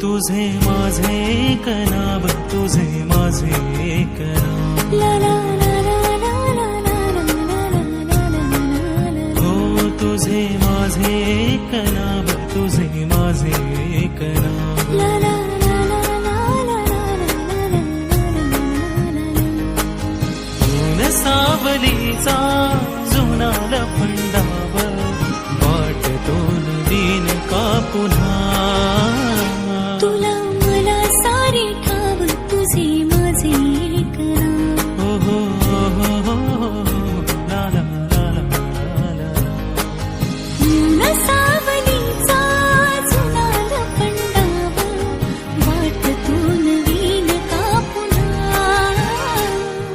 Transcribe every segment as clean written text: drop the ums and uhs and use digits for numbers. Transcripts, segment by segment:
तुझे माझे एक नाव, तुझे माझे एक नाव, हो तुझे माझे एक नाव, तुझे माझे एक नाव, ऊन सावलीचा जुना लफंडाव, वाटतून दिन का पुन्हा, तुला मला सारे ठाव, तुझे माझे एक नाव, हो ला ला ला ला ला, ऊन सावलीचा जुना लफंडाव, वाटतून दिन का पुन्हा,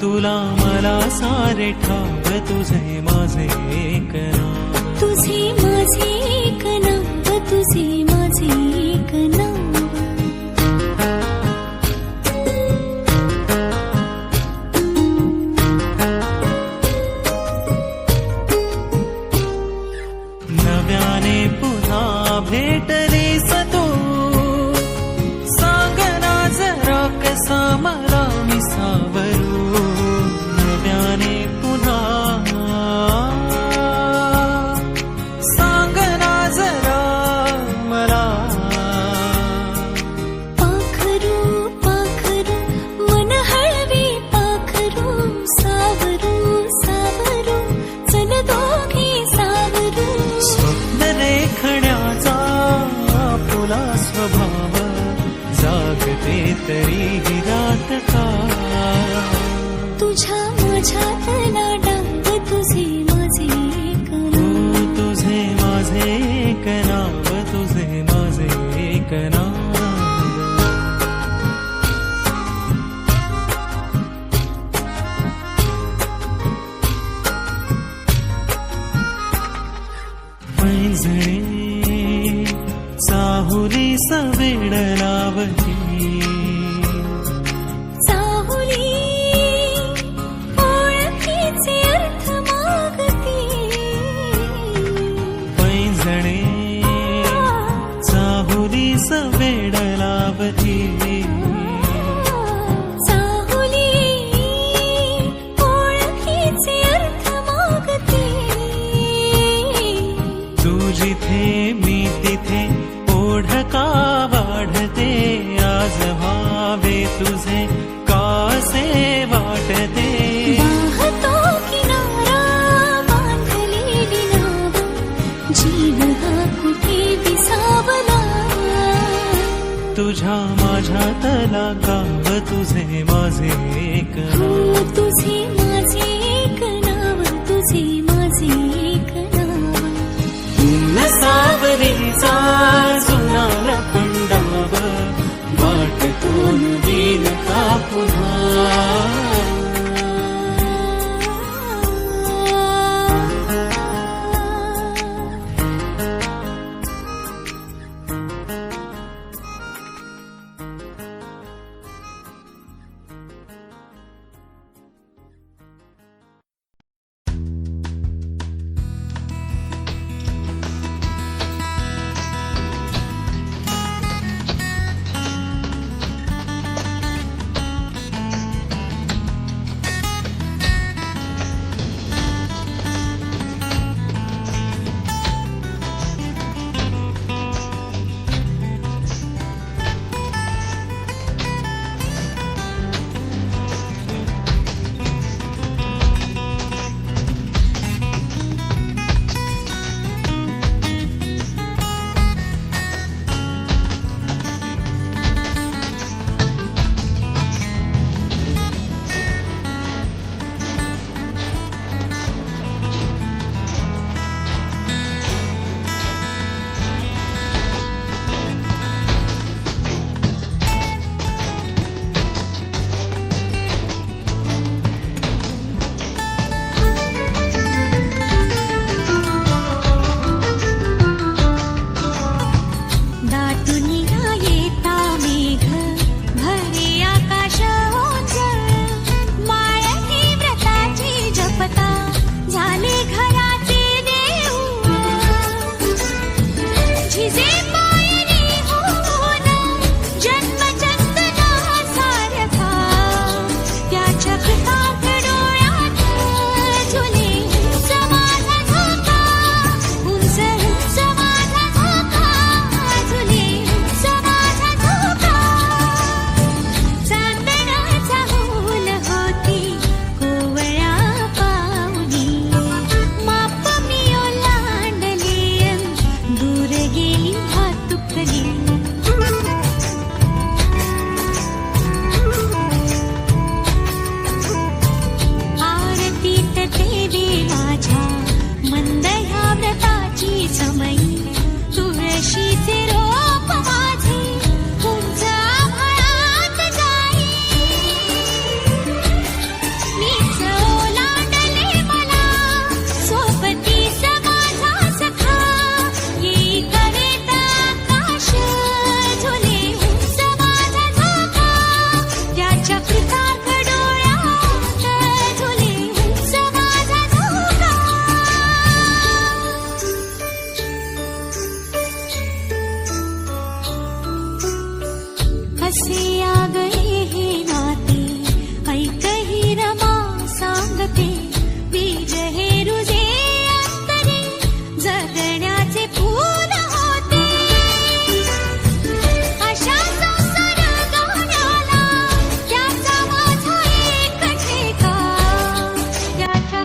तुला मला सारे ठाव, तुझे माझे एक नाव, तुझे माझे एक नाव, तुझे माझे एक नाव, नव्याने पुन्हा भेटलीस तू, सांग ना जरा कसा मला मी सावरू, नव्याने पुन्हा सांग ना जरा मला, पाखरू पाखरू मन हळवे, पाखरू सावरू सावरू चल दोघे सावरू, स्वप्न रेखण्याचा आपुला स्वभाव, जागते तरी रात का, तुझ्या माझ्यातला डाव, तुझे माझे एक नाव, हो तुझे माझे एक नाव, तुझे माझे एक नाव, पैंजणे चाहुली सवेड लावती, चाहुली ओळखीचे अर्थ मागती, पैंजणे चाहुली सवेड लावती, चाहुली ओळखीचे अर्थ मागती, तू जिथे मी तिथे ओढ का वाढते, आज व्हावे तुझे कासे वाटते, वाहतो किनारा बांधलेली नाव, जीव हा कुठे विसावला, तुझ्या माझ्यातला गाव, तुझे माझे एक हो नाव, तुझे माझे एक नाव, तुझे माझे एक नाव, ऊन सावलीचा जुना लफंडाव, वाटतून दिन का पुन्हा, फुलाची समयी तुळशीचे रोप माझे उंच आभाळात जाई मीच ओलांडले मला सोबतीस माझा सखा येई कवेत आकाश झुले उंच माझा झोका त्याच्या कृतार्थ डोळ्यात झुले उंच माझा झोका कसे आ गए हे नाते ऐक ही रमा सांगते बीज हे रुजे अंतरे जगण्याचे फूल होते अशा संसार गाण्याला त्याचा माझा एक ठेका त्याच्या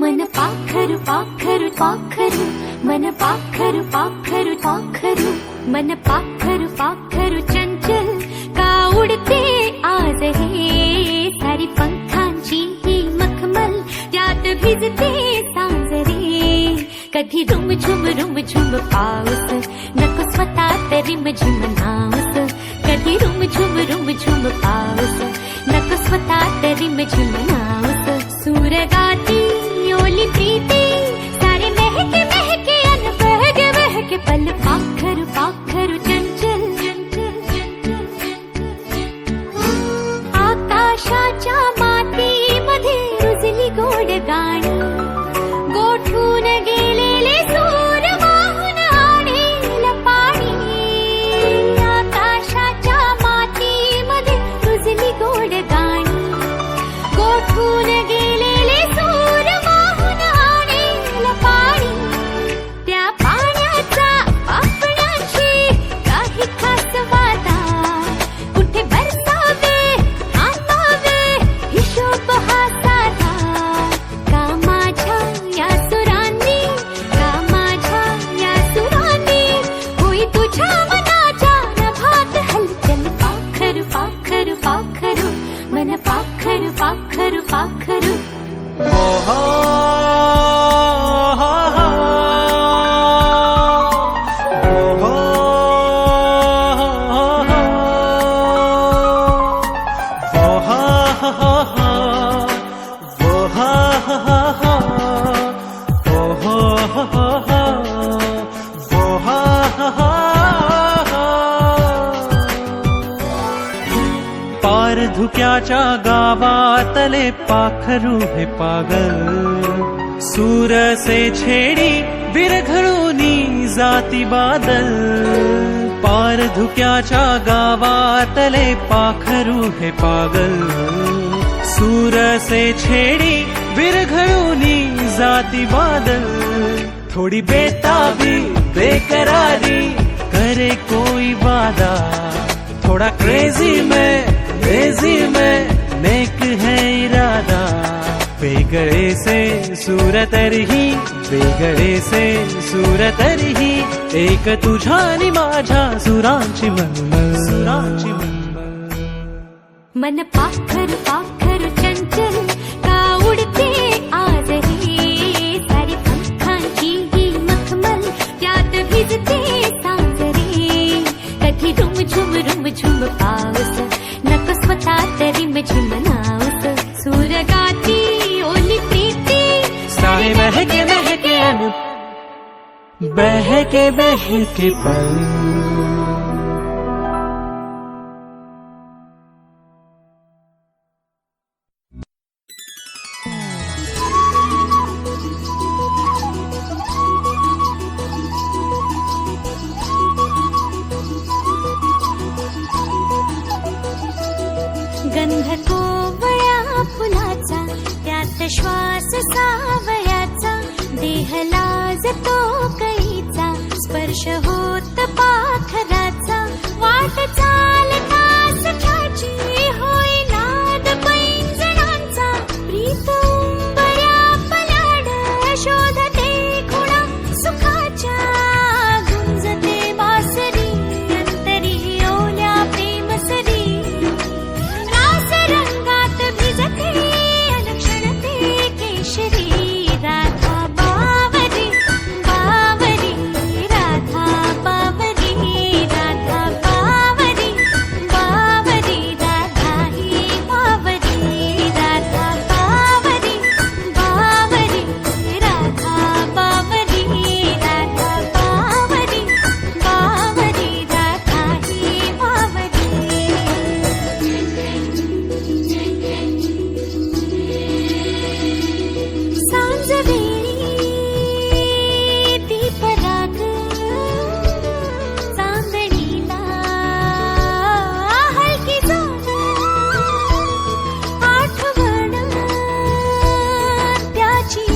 मन पाखरू पाखरू पाखरू मन पाखरू पाखरू पाखरू मन पाखरू पाखरू चंचल का उडते आज हे सारी पंखांची ही मखमल त्यात भिजते सांजरे कधी रुम झुम पाऊस नको स्वतः रिम झिम नाऊस कधी रुम झुम पाऊस नको स्वतः रिम झिम नाऊस सूर गाती ओली प्रीती सारे महके महके अन बहके बहके पल पाखरू पाखरू चंचल आकाशाच्या मातीमध्ये रुजली गोड गाणी गोठून गेलेले सूर वाहून आणेल पाणी आकाशाच्या मातीमध्ये रुजली गोड गाणी गोठून गेलेले सूर वाहून आणेल पाणी त्या पाण्याचा आपणाची काही खास वादा कुठे बरसावे आणावे हिशोब हा साधा का माझ्या या सुरांनी का माझ्या या सुरांनी होई तुझ्या मनाच्या नभात हलचल पाखरू पाखरू पाखरू मन पाखरू पाखरू पाखरू पार धुक्याच्या गावातले पाखरू हे पागल सूर से छेडी विरघळूनी जाती बादल पार धुक्याच्या गावातले पाखरू हे पागल सूर से छेडी विरघळूनी जाती बादल थोड़ी बेताबी बेकरारी करे कोई वादा थोड़ा क्रेजी में नेक है इरादा बेगड़े से सूरत रही बेगड़े से सूरत रही एक तुझा नि माझ्या सुरांची मनमल मन पाखरू पाखरू चंचल का उडते आज हे सारी पंखांची ही मखमल त्यात भिजते सांजरे कधी रुम झुम पाऊस नको स्वतः रिम झिम नाऊस सूर गाती ओली प्रीती सारे महके महके अन बहके बहके पल गंध कोवळ्या फुलाचा त्यात श्वास सावयाचा देह लाजतो स्पर्श होत पाखराचा वाट चालता सख्याची होई नाद पैंजणांचा प्रीत उंबऱ्या पलाड शोधते खुणा सुखाच्या गुंजते बासरी अंतरी ओल्या प्रेमसरी रास रंगात भिजते अलक्षणते केशरी राधा बावरी बावरी राधा बावरी राधा बावरी बावरी राधा ही बावरी राधा बावरी बावरी राधा बावरी राधा बावरी बावरी राधा ही बावरी सांजवेळी दीपराग चांदणीला हलकी जाग आठवण त्याची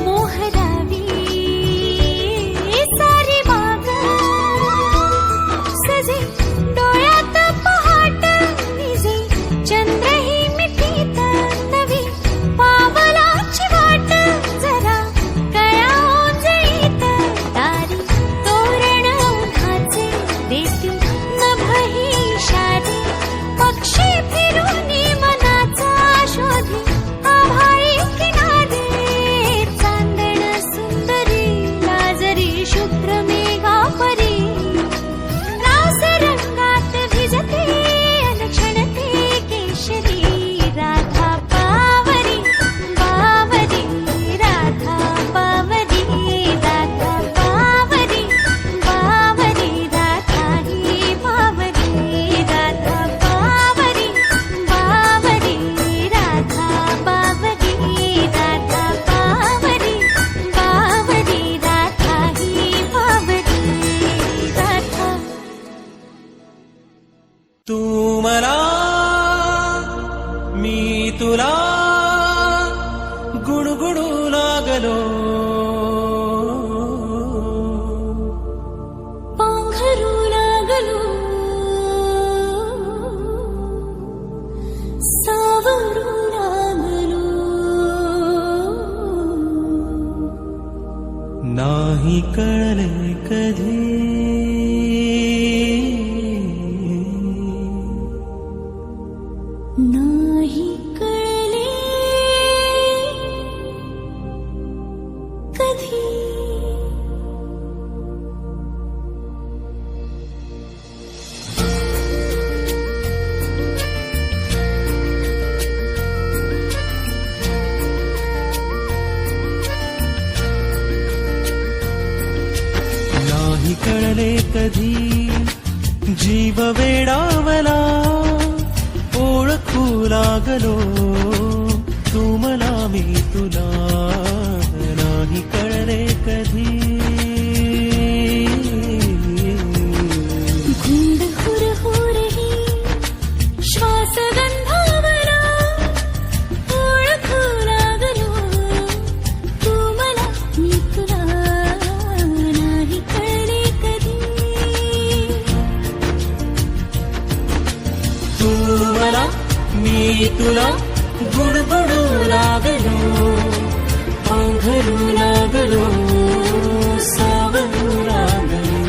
मोहरावी सारी बाग सजे डोळ्यात पहाट निजे चंद्रही मिठीत नवी पावलाची वाट जरा कळा ओंजळीत दारी तोरण उन्हाचे देतील नभही इशारे पक्षी फिरूनी मनाचा शोधी आभाळी किनारे चांदण सुंदरी लाजरी शुभ्र मेघापरी रास रंगात भिजते अलक्षणते केशरी राधा बावरी बावरी राधा बावरी राधा बावरी बावरी राधा ही बावरी राधा बावरी बावरी राधा बावरी राधा बावरी बावरी राधा ही बावरी राधा तू मला मी तुला गुणगुणू लागलो पांघरू लागलो सावरू लागलो नाही कळले कधी नाही कळले कधी नाही कळले कधी जीव वेडावला ओळखू लागलो तू मला मी तुला नाही कळले कधी गुंड हुर हुरही श्वास गंधावला ओळखू लागलो तू मला मी तुला नाही कळले कधी तू मला मी तुला गुणगुणू लागलो पांघरू लागलो सावरू लागलो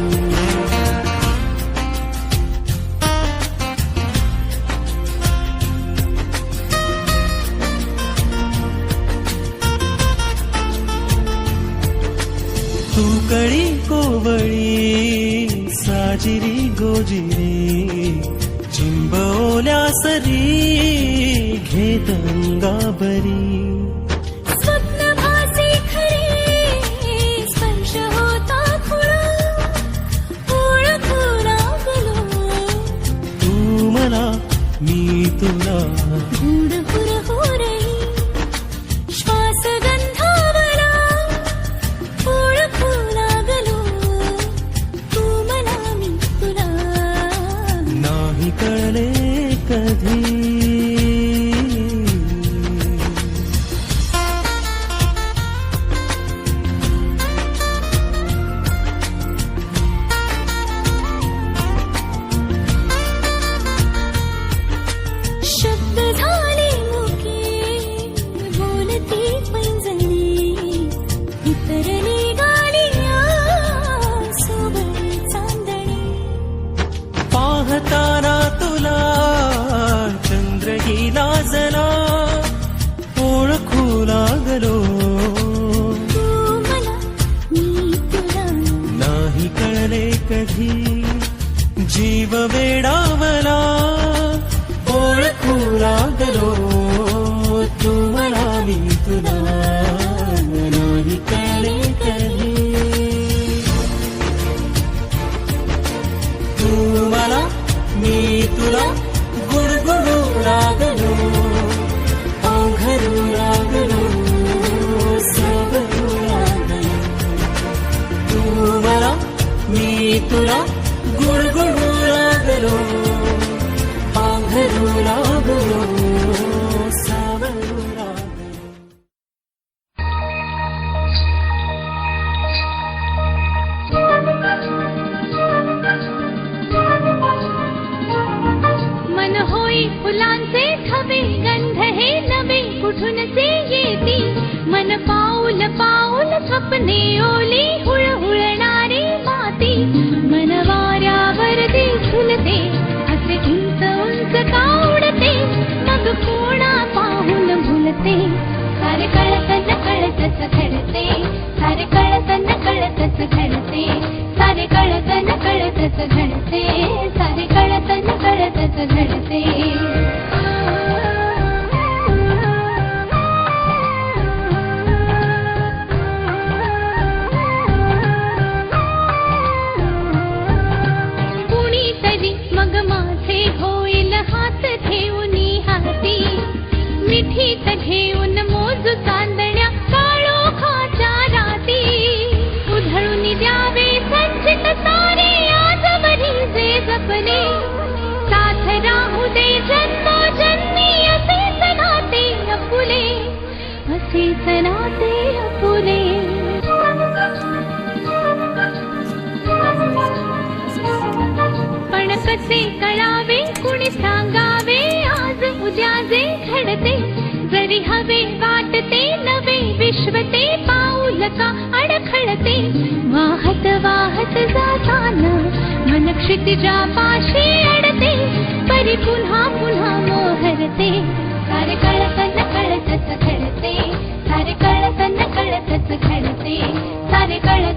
तू कळी कोवळी साजिरी गोजिरी चिंबवल्या सरी घेत अंगाबरी स्वप्नभासी खरे स्पर्श होता खुणा ओळखू लागलो तू मला मी तुला गुंड हुर हुरही श्वास गंधावला ओळखू लागलो तू मला मी तुला नाही कळले कधी कधी जीव वेडावला ओळखू लागलो तू मला मी तुला नाही कळे कधी तू मला मी तुला गुणगुणू लागलो अवघडू लागलो सावरू लागलो तू मला मी तुला गुणगुणू लागलो अवघडू लागलो सावरू लागलो मन होई फुलांचे थवे गंध हे नवे कुठून से येती मन पाऊल पाऊल स्वप्ने ओली हुळहुळणारी माती मन वाऱ्यावर दे झुलते असे उंच उंच का उडते मग कोणा पाहून भुलते सारे कळतच कळतच घडते सारे कळतन कळतच घडते सारे कळतन कळतच घडते सारे कळतन कळतच घडते कुणीतरी मग माझे होईल हात घेऊन हाती मिठीत घेऊन मोजू चांदण्या काळोखाच्या राती उधळून द्यावे संचित सारे आजवरी जे जपले साथ राहू दे जन्मोजन्मी असेच नाते अपुले असेच नाते अपुले पण कसे कळावे कुणी सांगावे आज उद्या जे घडते जरी हवे वाटते नवे विश्व ते पाऊल का अडखळते वाहत वाहत जाताना मन क्षितिजा पाशी अडते परी पुन्हा पुन्हा मोहरते सारे कळतन कळतच घडते सारे कळतन कळतच घडते सारे कळत